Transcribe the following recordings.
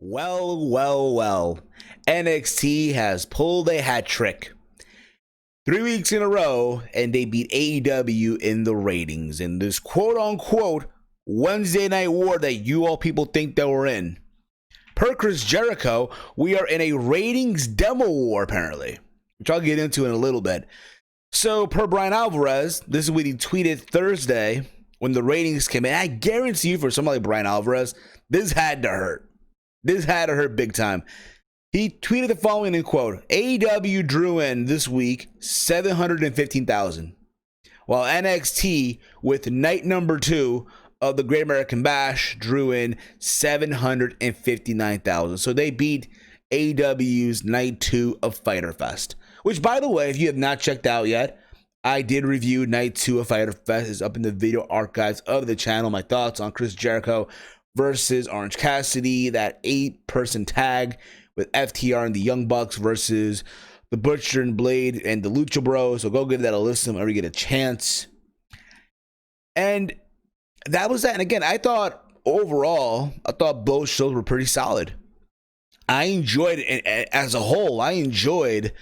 Well. NXT has pulled a hat trick. 3 weeks in a row, and they beat AEW in the ratings. In this quote-unquote Wednesday Night War that you all people think that we're in. Per Chris Jericho, we are in a ratings demo war, apparently. Which I'll get into in a little bit. So, per Brian Alvarez, this is what he tweeted Thursday when the ratings came in. I guarantee you, for somebody like Brian Alvarez, this had to hurt. This had to hurt big time. He tweeted the following in quote, AEW drew in this week 715,000, while NXT with night number 2 of the Great American Bash drew in 759,000. So they beat AEW's night 2 of Fyter Fest, which, by the way, if you have not checked out yet, I did review night 2 of Fyter Fest. It's up in the video archives of the channel. My thoughts on Chris Jericho versus Orange Cassidy, that 8-person tag with FTR and the Young Bucks versus the Butcher and Blade and the Lucha Bros. So go give that a listen whenever you get a chance. And that was that. And again, I thought both shows were pretty solid. I enjoyed it as a whole. I enjoyed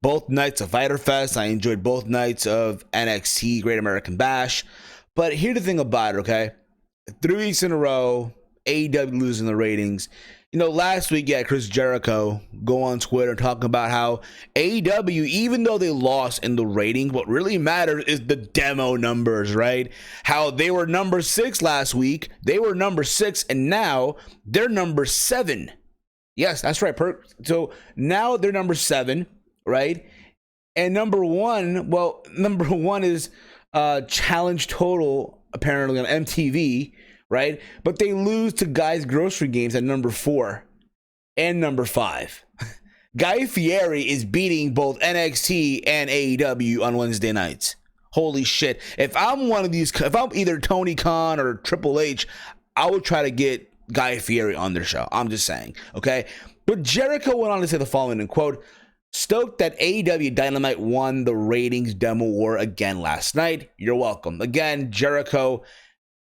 both nights of Fyter Fest. I enjoyed both nights of NXT Great American Bash. But here's the thing about it, okay? 3 weeks in a row, AEW losing the ratings. You know, last week, Chris Jericho go on Twitter talking about how AEW, even though they lost in the ratings, what really matters is the demo numbers, right? How they were number 6 last week, they were number 6, and now they're number 7. Yes, that's right. So now they're number 7, right? And number 1 is Challenge Total, apparently on MTV, right? But they lose to Guy's Grocery Games at number 4 and number 5. Guy Fieri is beating both NXT and AEW on Wednesday nights. Holy shit. If I'm either Tony Khan or Triple H, I would try to get Guy Fieri on their show. I'm just saying, okay? But Jericho went on to say the following in quote, stoked that AEW Dynamite won the ratings demo war again last night. You're welcome. Again, Jericho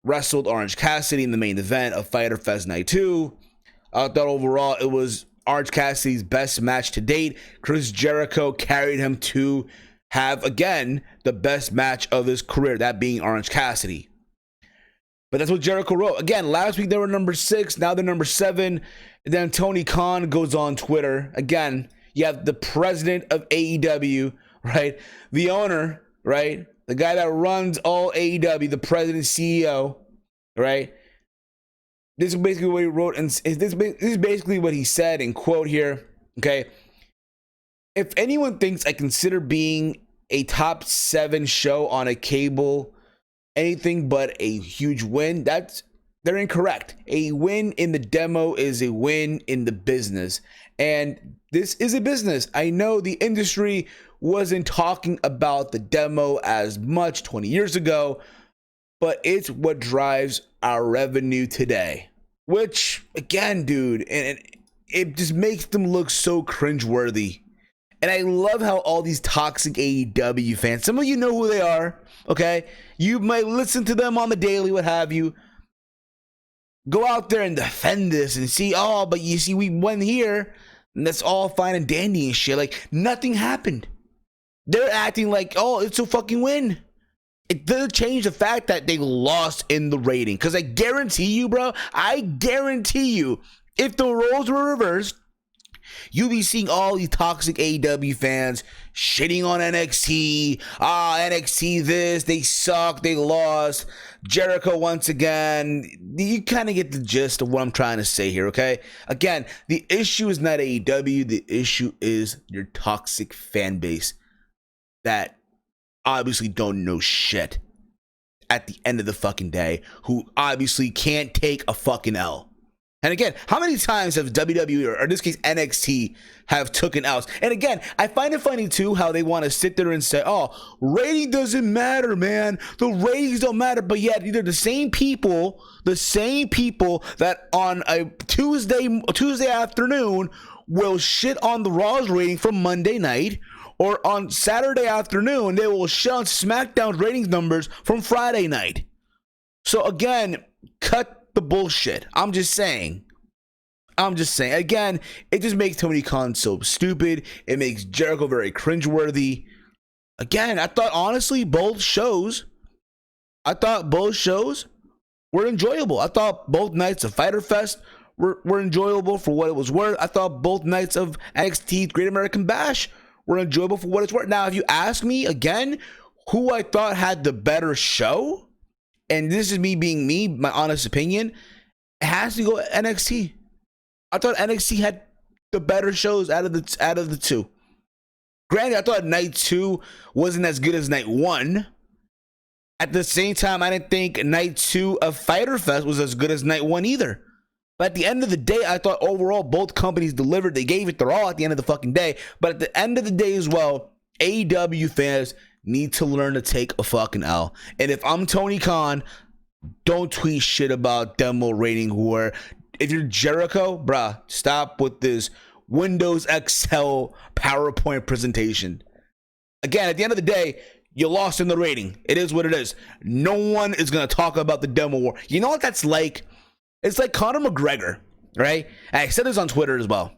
wrestled Orange Cassidy in the main event of Fyter Fest Night 2. I thought overall it was Orange Cassidy's best match to date. Chris Jericho carried him to have, again, the best match of his career, that being Orange Cassidy. But that's what Jericho wrote. Again, last week they were number 6, now they're number 7. And then Tony Khan goes on Twitter. Again, you have the president of AEW, right? The owner, right? The guy that runs all AEW, the president, CEO, right? This is basically what he wrote, and this is basically what he said in quote here, okay? If anyone thinks I consider being a top 7 show on a cable anything but a huge win, they're incorrect. A win in the demo is a win in the business, and this is a business. I know the industry wasn't talking about the demo as much 20 years ago, but it's what drives our revenue today. Which, again, dude, and it just makes them look so cringeworthy. And I love how all these toxic AEW fans, some of you know who they are, okay? You might listen to them on the daily, what have you. Go out there and defend this and see, oh, but you see, we won here, and that's all fine and dandy and shit. Like, nothing happened. They're acting like, oh, it's a fucking win. It doesn't change the fact that they lost in the rating. Because I guarantee you, bro, if the roles were reversed, you'll be seeing all these toxic AEW fans shitting on NXT. NXT this, they suck, they lost. Jericho once again. You kind of get the gist of what I'm trying to say here, okay? Again, the issue is not AEW. The issue is your toxic fan base that obviously don't know shit at the end of the fucking day, who obviously can't take a fucking L. And again, how many times have WWE, or in this case NXT, have taken L's? And again, I find it funny too how they want to sit there and say, oh, rating doesn't matter, man. The ratings don't matter. But yet, either the same people that on a Tuesday afternoon will shit on the Raw's rating from Monday night, or on Saturday afternoon, they will shit on SmackDown's ratings numbers from Friday night. So again, cut the bullshit. I'm just saying. I'm just saying, again, it just makes Tony Khan so stupid. It makes Jericho very cringeworthy. Again, I thought, honestly, both shows were enjoyable. I thought both nights of Fyter Fest were enjoyable for what it was worth. I thought both nights of NXT Great American Bash were enjoyable for what it's worth. Now, if you ask me, again, who I thought had the better show, and this is me being me, my honest opinion, it has to go NXT. I thought NXT had the better shows out of the two. Granted, I thought night 2 wasn't as good as night 1. At the same time, I didn't think night 2 of Fyter Fest was as good as night 1 either. But at the end of the day, I thought overall both companies delivered. They gave it their all at the end of the fucking day. But at the end of the day as well, AEW fans need to learn to take a fucking L. And if I'm Tony Khan, don't tweet shit about demo rating whore. If you're Jericho, bruh, stop with this Windows Excel PowerPoint presentation. Again, at the end of the day, you lost in the rating. It is what it is. No one is going to talk about the demo war. You know what that's like? It's like Conor McGregor, right? And I said this on Twitter as well.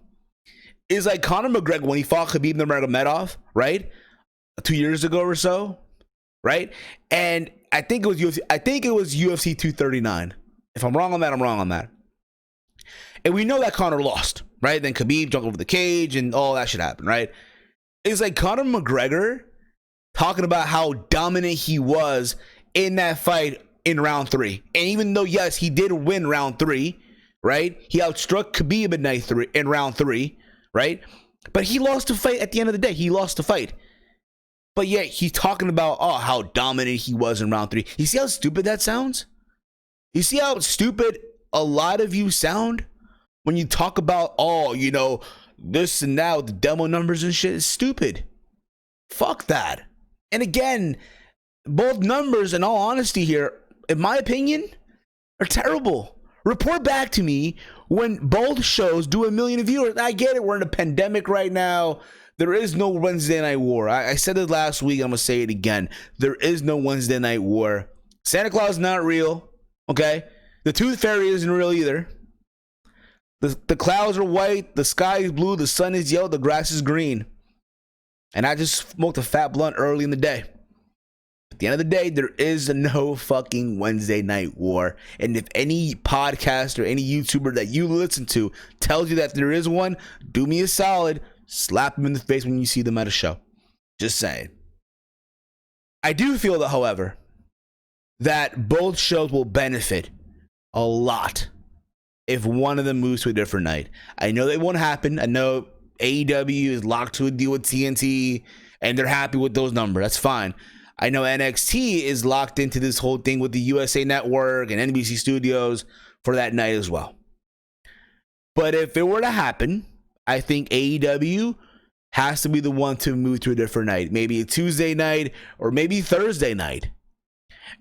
It's like Conor McGregor when he fought Khabib Nurmagomedov, right? 2 years ago or so, right? And I think it was UFC 239. If I'm wrong on that, I'm wrong on that. And we know that Conor lost, right? Then Khabib jumped over the cage and all that shit happened, right? It's like Conor McGregor talking about how dominant he was in that fight in round 3. And even though, yes, he did win round 3, right? He outstruck Khabib in round 3, right? But he lost the fight at the end of the day. He lost the fight. But yet he's talking about, oh, how dominant he was in round 3. You see how stupid that sounds? You see how stupid a lot of you sound when you talk about, oh, you know, this and that with the demo numbers and shit? Is stupid. Fuck that. And again, both numbers, in all honesty here, in my opinion, are terrible. Report back to me when both shows do 1 million viewers. I get it. We're in a pandemic right now. There is no Wednesday Night War. I said it last week. I'm going to say it again. There is no Wednesday Night War. Santa Claus is not real. Okay? The Tooth Fairy isn't real either. The clouds are white. The sky is blue. The sun is yellow. The grass is green. And I just smoked a fat blunt early in the day. At the end of the day, there is no fucking Wednesday Night War. And if any podcast or any YouTuber that you listen to tells you that there is one, do me a solid. Slap them in the face when you see them at a show. Just saying. I do feel, though, however, that both shows will benefit a lot if one of them moves to a different night. I know that won't happen. I know AEW is locked to a deal with TNT, and they're happy with those numbers. That's fine. I know NXT is locked into this whole thing with the USA Network and NBC Studios for that night as well. But if it were to happen, I think AEW has to be the one to move to a different night. Maybe a Tuesday night or maybe Thursday night.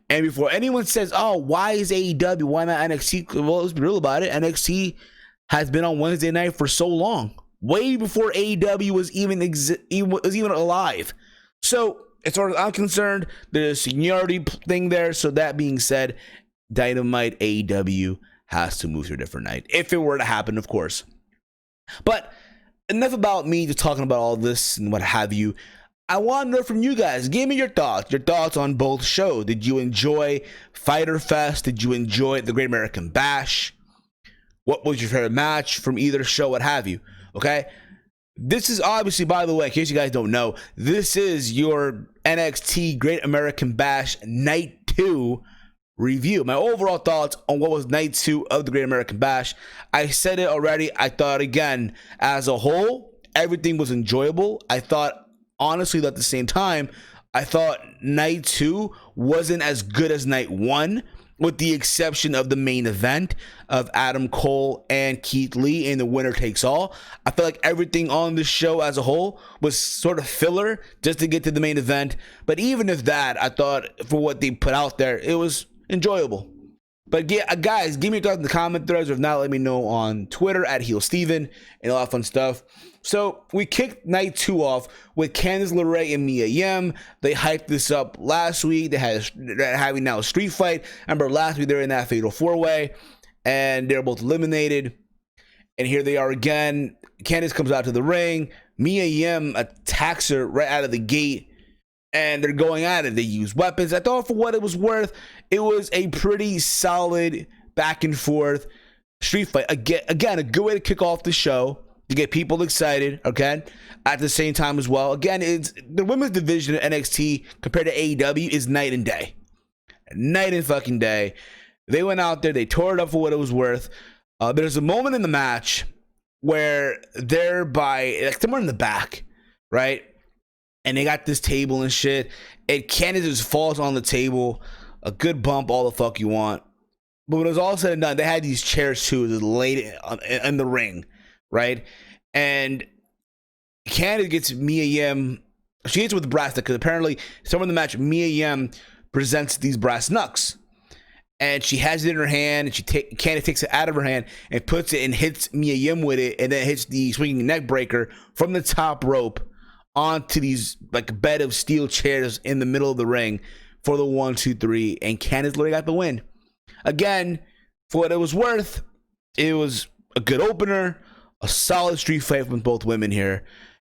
And before anyone says, oh, why is AEW? Why not NXT? Well, let's be real about it. NXT has been on Wednesday night for so long. Way before AEW was even alive. So, as far as I'm concerned, there's a seniority thing there. So, that being said, Dynamite AEW has to move to a different night. If it were to happen, of course. But enough about me just talking about all this and what have you. I want to know from you guys. Give me your thoughts on both shows. Did you enjoy Fyter Fest? Did you enjoy the Great American Bash? What was your favorite match from either show? What have you? Okay. This is obviously, by the way, in case you guys don't know, this is your NXT Great American Bash Night 2 review. My overall thoughts on what was Night 2 of the Great American Bash. I said it already. I thought, again, as a whole, everything was enjoyable. I thought, honestly, that at the same time, I thought Night 2 wasn't as good as Night 1, with the exception of the main event of Adam Cole and Keith Lee in the winner takes all. I feel like everything on the show as a whole was sort of filler just to get to the main event. But even if that, I thought for what they put out there, it was enjoyable. But yeah, guys, give me your thoughts in the comment threads, or if not, let me know on Twitter at HeelSteven and all that fun stuff. So we kicked Night 2 off with Candice LeRae and Mia Yim. They hyped this up last week. They're having now a street fight. Remember last week they were in that fatal 4-way and they're both eliminated. And here they are again. Candice comes out to the ring. Mia Yim attacks her right out of the gate. And they're going at it. They use weapons. I thought for what it was worth, it was a pretty solid back and forth street fight. Again, a good way to kick off the show, to get people excited, okay? At the same time as well. Again, it's the women's division of NXT compared to AEW is night and day. Night and fucking day. They went out there. They tore it up for what it was worth. There's a moment in the match where they're by, like, somewhere in the back, right? And they got this table and shit. And Candice just falls on the table. A good bump, all the fuck you want. But when it was all said and done, they had these chairs too, just laid in the ring, right? And Candice gets Mia Yim. She hits with the brass knuck because apparently somewhere in the match, Mia Yim presents these brass knucks. And she has it in her hand, and Candice takes it out of her hand and puts it and hits Mia Yim with it, and then hits the swinging neck breaker from the top rope onto these like bed of steel chairs in the middle of the ring for the 1, 2, 3, and Candice literally got the win. Again, for what it was worth, it was a good opener, a solid street fight from both women here.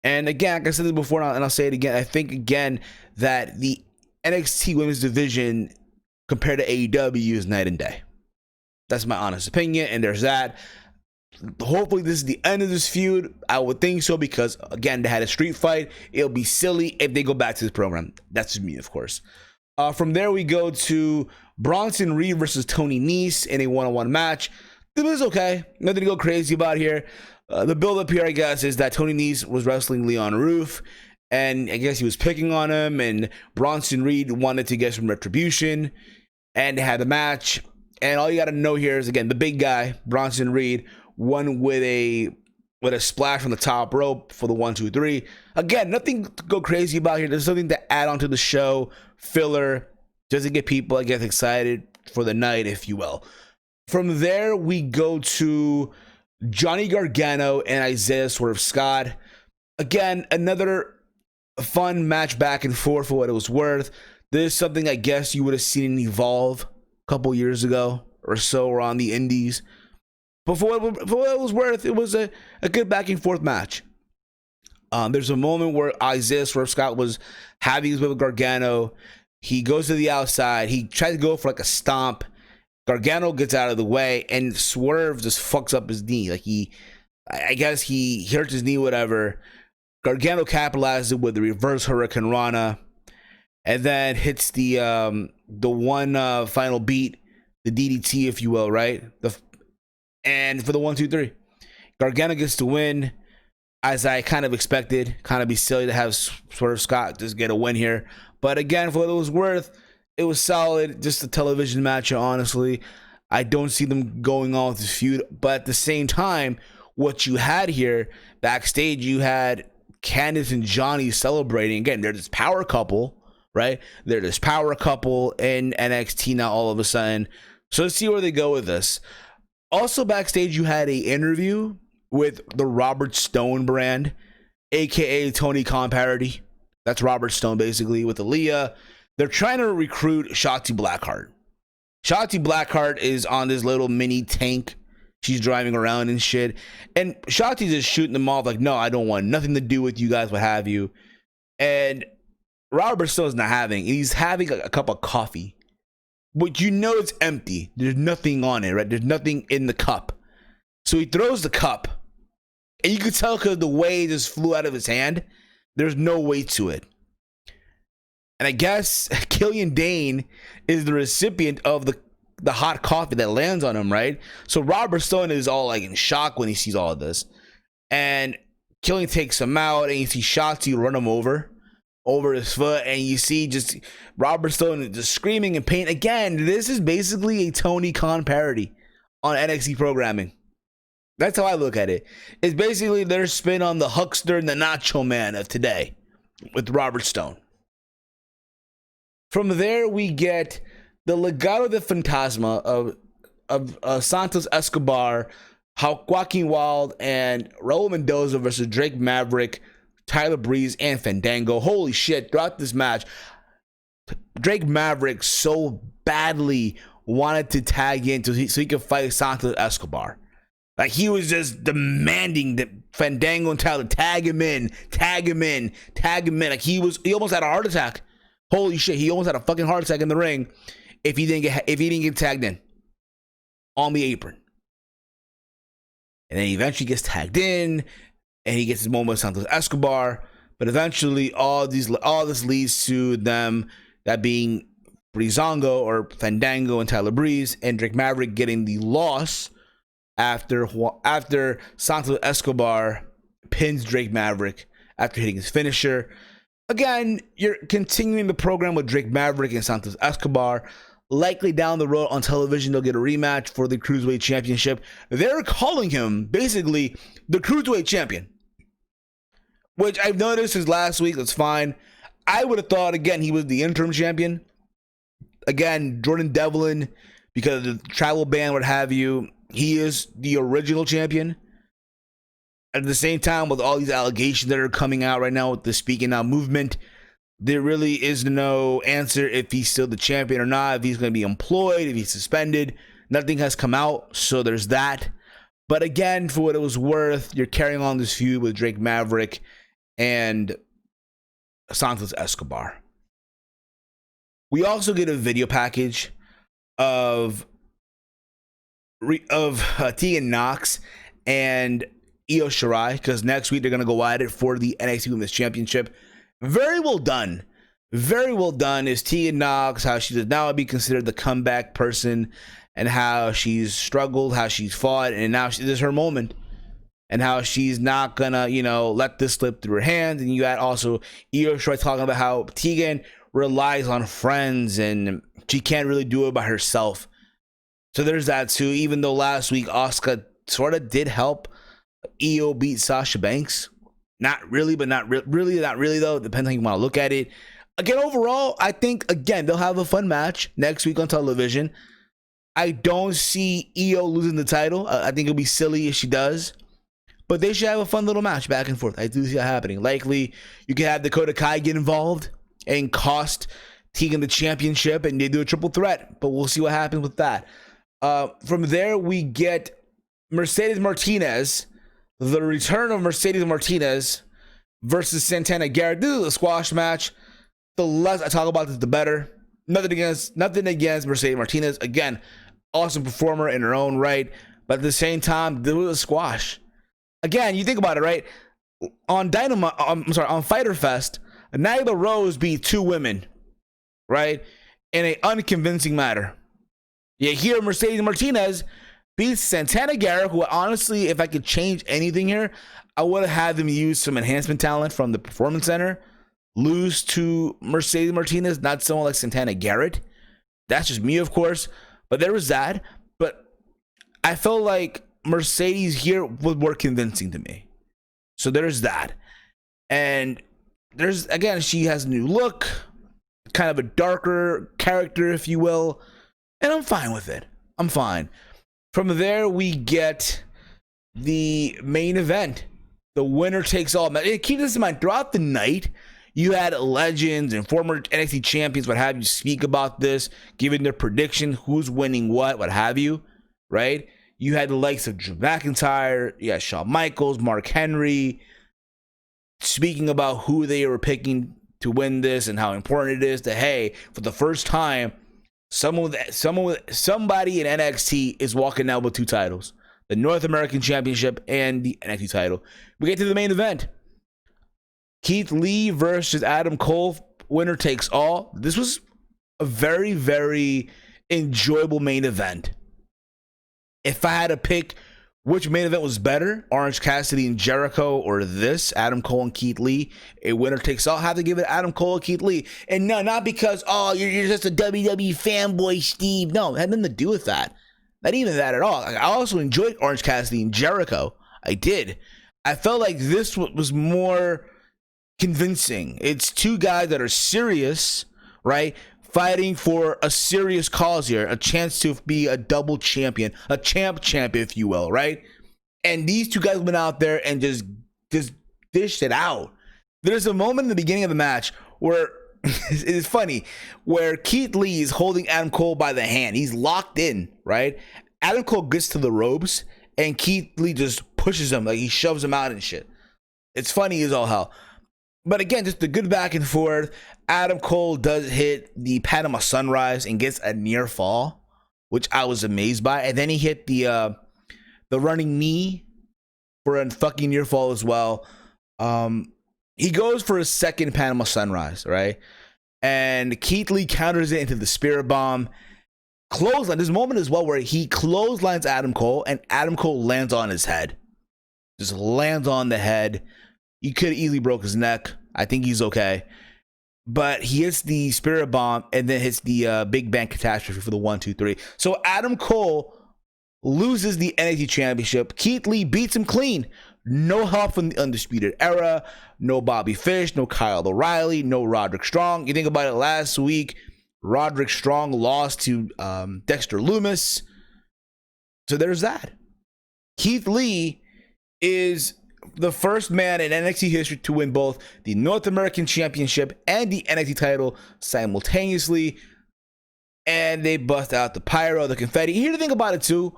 And again, like I said this before, and I'll say it again, I think again that the NXT women's division compared to AEW is night and day. That's my honest opinion, and there's that. Hopefully this is the end of this feud. I would think so, because again, they had a street fight. It'll be silly if they go back to this program. That's just me, of course. From there we go to Bronson Reed versus Tony Nese in a one-on-one match. It was okay. Nothing to go crazy about here. The build-up here, I guess, is that Tony Nese was wrestling Leon Ruff, and I guess he was picking on him, and Bronson Reed wanted to get some retribution, and they had the match. And all you got to know here is, again, the big guy, Bronson Reed, won with a splash from the top rope for the 1, 2, 3. Again, nothing to go crazy about here. There's something to add on to the show, filler, just to get people, I guess, excited for the night, if you will. From there, we go to Johnny Gargano and Isaiah Swerve Scott. Again, another fun match back and forth for what it was worth. This is something I guess you would have seen Evolve a couple years ago or so, or on the indies. But for what it was worth, it was a good back and forth match. There's a moment where Isaiah Swerve Scott was having his way with Gargano. He goes to the outside. He tries to go for like a stomp. Gargano gets out of the way, and Swerve just fucks up his knee. Like I guess he hurts his knee, whatever. Gargano capitalizes with the reverse Hurricane Rana, and then hits the one final beat, the DDT, if you will, right? And for the 1, 2, 3, Gargano gets to win, as I kind of expected. Kind of be silly to have Swerve Scott just get a win here, but again, for what it was worth, it was solid. Just a television match, honestly. I don't see them going on with this feud, but at the same time, what you had here backstage, you had Candice and Johnny celebrating. Again, they're this power couple, right? They're this power couple in NXT now all of a sudden. So let's see where they go with this. Also backstage, you had an interview with the Robert Stone brand, aka Tony Khan parody. That's Robert Stone, basically, with Aaliyah. They're trying to recruit Shotzi Blackheart. Shotzi Blackheart is on this little mini tank. She's driving around and shit. And Shotzi's just shooting them off like, no, I don't want nothing to do with you guys, what have you. And Robert Stone's not having. He's having a cup of coffee. But you know it's empty. There's nothing on it, right? There's nothing in the cup. So he throws the cup. And you could tell because the way it just flew out of his hand, there's no weight to it. And I guess Killian Dane is the recipient of the hot coffee that lands on him, right? So Robert Stone is all like in shock when he sees all of this. And Killian takes him out, and you see Shotzi run him over his foot, and you see just Robert Stone just screaming in pain. Again, this is basically a Tony Khan parody on NXT programming. That's how I look at it. It's basically their spin on the huckster and the nacho man of today with Robert Stone. From there, we get the Legado de Fantasma of Santos Escobar, Joaquin Wilde, and Raul Mendoza versus Drake Maverick, Tyler Breeze, and Fandango. Holy shit, throughout this match, Drake Maverick so badly wanted to tag in so he could fight Santos Escobar. Like, he was just demanding that Fandango and Tyler tag him in. Like, he almost had a heart attack. Holy shit, he almost had a fucking heart attack in the ring if he didn't get tagged in on the apron. And then he eventually gets tagged in, and he gets his moment with Santos Escobar. But eventually, all this leads to them, that being Breezango or Fandango and Tyler Breeze, and Drake Maverick getting the loss after Santos Escobar pins Drake Maverick after hitting his finisher. Again, you're continuing the program with Drake Maverick and Santos Escobar. Likely down the road on television, they'll get a rematch for the Cruiserweight Championship. They're calling him basically the Cruiserweight Champion, which I've noticed since last week. That's fine. I would have thought, again, he was the interim champion. Again, Jordan Devlin, because of the travel ban, what have you, he is the original champion. At the same time, with all these allegations that are coming out right now with the Speaking Out movement, there really is no answer if he's still the champion or not, if he's going to be employed, if he's suspended. Nothing has come out, so there's that. But again, for what it was worth, you're carrying on this feud with Drake Maverick and Santos Escobar. We also get a video package of Tegan Knox and Io Shirai, because next week they're going to go at it for the NXT Women's Championship. Very well done. Very well done is Tegan Knox, how she does now be considered the comeback person, and how she's struggled, how she's fought, and now this is her moment. And how she's not gonna, let this slip through her hands. And you had also Io Shirai talking about how Tegan relies on friends and she can't really do it by herself. So there's that too. Even though last week Asuka sort of did help Io beat Sasha Banks. Not really, but not really though. Depends how you want to look at it. Again, overall, I think, again, they'll have a fun match next week on television. I don't see Io losing the title. I think it'll be silly if she does. But they should have a fun little match back and forth. I do see that happening. Likely, you can have Dakota Kai get involved and cost Tegan the championship, and they do a triple threat. But we'll see what happens with that. From there, we get Mercedes Martinez. The return of Mercedes Martinez versus Santana Guerra. This is a squash match. The less I talk about this, the better. Nothing against Mercedes Martinez. Again, awesome performer in her own right. But at the same time, this was a squash. Again, you think about it, right? On on Fyter Fest, Nyla Rose beat two women, right? In an unconvincing manner. Yet here, Mercedes Martinez beats Santana Guerra, who honestly, if I could change anything here, I would have had them use some enhancement talent from the Performance Center. Lose to Mercedes Martinez, not someone like Santana Garrett. That's just me, of course. But there was that. But I felt like Mercedes here was more convincing to me. So there's that. And there's, again, she has a new look. Kind of a darker character, if you will. And I'm fine with it. I'm fine. From there, we get the main event. The winner takes all. Keep this in mind. Throughout the night, you had legends and former NXT champions, what have you, speak about this, giving their prediction, who's winning what have you, right? You had the likes of Drew McIntyre, Shawn Michaels, Mark Henry, speaking about who they were picking to win this and how important it is that, hey, for the first time, somebody in NXT is walking out with two titles, the North American Championship and the NXT title. We get to the main event. Keith Lee versus Adam Cole, winner takes all. This was a very, very enjoyable main event. If I had to pick which main event was better, Orange Cassidy and Jericho or this, Adam Cole and Keith Lee, a winner takes all, I have to give it Adam Cole and Keith Lee. And no, not because, you're just a WWE fanboy, Steve. No, it had nothing to do with that. Not even that at all. I also enjoyed Orange Cassidy and Jericho. I did. I felt like this was more convincing. It's two guys that are serious, right? Fighting for a serious cause here, a chance to be a double champion, a champ, if you will, right? And these two guys went out there and just dished it out. There's a moment in the beginning of the match where it is funny, where Keith Lee is holding Adam Cole by the hand. He's locked in, right? Adam Cole gets to the ropes and Keith Lee just pushes him, like he shoves him out and shit. It's funny as all hell. But again, just a good back and forth. Adam Cole does hit the Panama Sunrise and gets a near fall, which I was amazed by. And then he hit the running knee for a fucking near fall as well. He goes for a second Panama Sunrise, right? And Keith Lee counters it into the Spirit Bomb. Clothesline. There's a moment as well where he clotheslines Adam Cole, and Adam Cole lands on his head. Just lands on the head. He could have easily broke his neck. I think he's okay. But he hits the Spirit Bomb and then hits the Big Bang Catastrophe for the 1, 2, 3. So Adam Cole loses the NXT Championship. Keith Lee beats him clean. No help from the Undisputed Era. No Bobby Fish. No Kyle O'Reilly. No Roderick Strong. You think about it, last week, Roderick Strong lost to Dexter Lumis. So there's that. Keith Lee is the first man in NXT history to win both the North American Championship and the NXT title simultaneously. And they bust out the pyro, the confetti. Here to think about it too.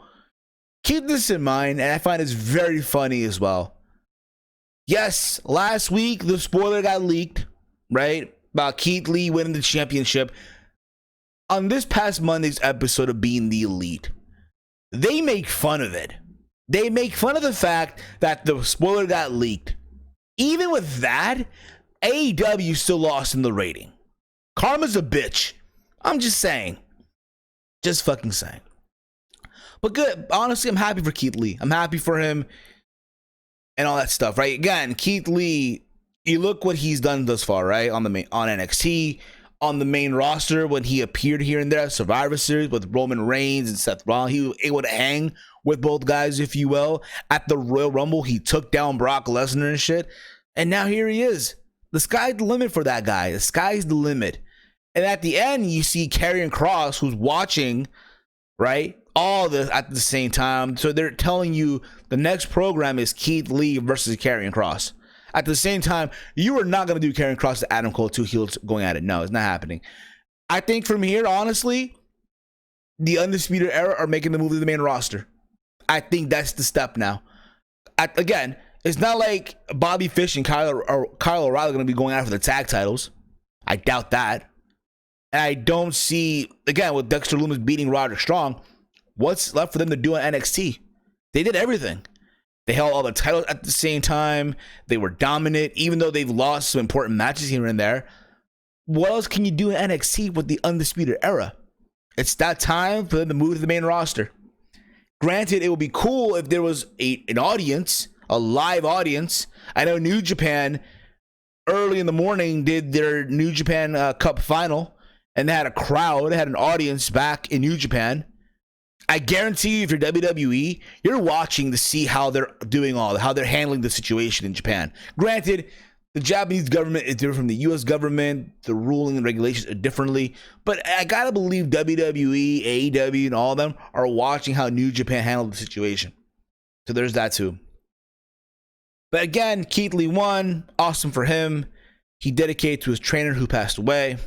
Keep this in mind, and I find this very funny as well. Yes, last week the spoiler got leaked, right? About Keith Lee winning the championship. On this past Monday's episode of Being the Elite, they make fun of it. They make fun of the fact that the spoiler got leaked. Even with that, AEW still lost in the rating. Karma's a bitch. I'm just saying. Just fucking saying. But good. Honestly, I'm happy for Keith Lee. I'm happy for him and all that stuff, right? Again, Keith Lee, you look what he's done thus far, right? On NXT, on the main roster, when he appeared here and there at Survivor Series with Roman Reigns and Seth Rollins, he was able to hang with both guys, if you will. At the Royal Rumble, he took down Brock Lesnar and shit. And now here he is. The sky's the limit for that guy. The sky's the limit. And at the end, you see Karrion Kross, who's watching, right? All this at the same time. So they're telling you the next program is Keith Lee versus Karrion Kross. At the same time, you are not going to do Karrion Kross to Adam Cole, two heels going at it. No, it's not happening. I think from here, honestly, the Undisputed Era are making the move to the main roster. I think that's the step now. Again, it's not like Bobby Fish and Kyle O'Reilly are going to be going after the tag titles. I doubt that. And I don't see, again, with Dexter Lumis beating Roderick Strong, what's left for them to do on NXT? They did everything. They held all the titles at the same time. They were dominant, even though they've lost some important matches here and there. What else can you do in NXT with the Undisputed Era? It's that time for them to move to the main roster. Granted, it would be cool if there was an audience, a live audience. I know New Japan, early in the morning, did their New Japan Cup final, and they had a crowd, they had an audience back in New Japan. I guarantee you, if you're WWE, you're watching to see how they're doing how they're handling the situation in Japan. Granted, the Japanese government is different from the US government. The ruling and regulations are differently. But I gotta believe WWE, AEW, and all of them are watching how New Japan handled the situation. So there's that too. But again, Keith Lee won. Awesome for him. He dedicated to his trainer who passed away.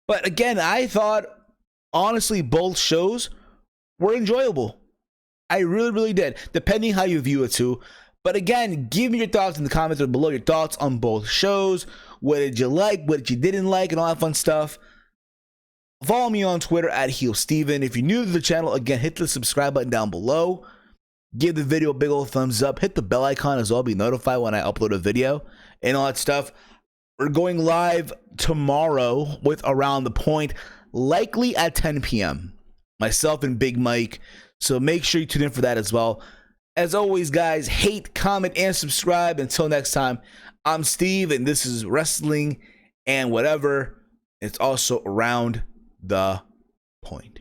But again, I thought, honestly, both shows were enjoyable. I really, really did. Depending how you view it too. But again, give me your thoughts in the comments below. Your thoughts on both shows. What did you like? What did you didn't like? And all that fun stuff. Follow me on Twitter at HeelSteven. If you're new to the channel, again, hit the subscribe button down below. Give the video a big old thumbs up. Hit the bell icon as well. Be notified when I upload a video and all that stuff. We're going live tomorrow with Around the Point, likely at 10 p.m. Myself and Big Mike. So make sure you tune in for that as well. As always, guys, hate, comment, and subscribe. Until next time, I'm Steve, and this is Wrestling and Whatever. It's also Around the Point.